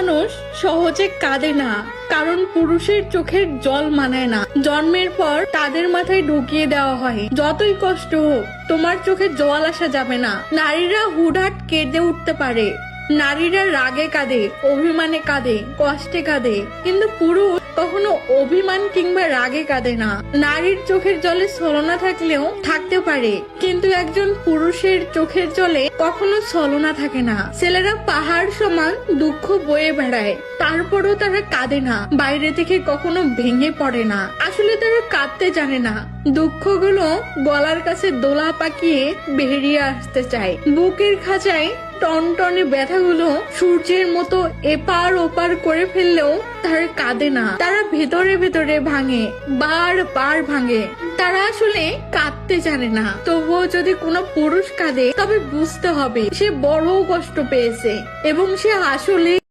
মানুষ সহজে কাঁদে না, কারণ পুরুষের চোখের জল মানায় না। জন্মের পর তাদের মাথায় ঢুকিয়ে দেওয়া হয়, যতই কষ্ট হোক তোমার চোখে জল আসা যাবে না। নারীরা হুটহাট কেঁদে উঠতে পারে, নারীরা রাগে কাঁদে, অভিমানে কাঁদে, কষ্টে কাঁদে, কিন্তু পুরুষ কখনো অভিমান কিংবা রাগে কাঁদে না। নারীর চোখের জলে ছলনা থাকলেও থাকতে পারে, কিন্তু একজন পুরুষের চোখের জলে কখনো ছলনা থাকে না। ছেলেরা পাহাড় সমান দুঃখ বয়ে বেড়ায়, তারপরও তারা কাঁদে না, বাইরে থেকে কখনো ভেঙে পড়ে না। আসলে তারা কাঁদতে জানে না, দুঃখগুলো গলার কাছে দোলা পাকিয়ে বেরিয়ে আসতে চায়। বুকের খাঁচায় টনটনে ব্যথাগুলো সূর্যের মতো এপার ওপার করে ফেললেও তারা কাঁদে না, তারা ভেতরে ভেতরে ভাঙে, বার ভাঙে। তারা আসলে কাঁদতে জানে না। তবুও যদি কোনো পুরুষ কাঁদে, তবে বুঝতে হবে সে বড় কষ্ট পেয়েছে এবং সে আসলে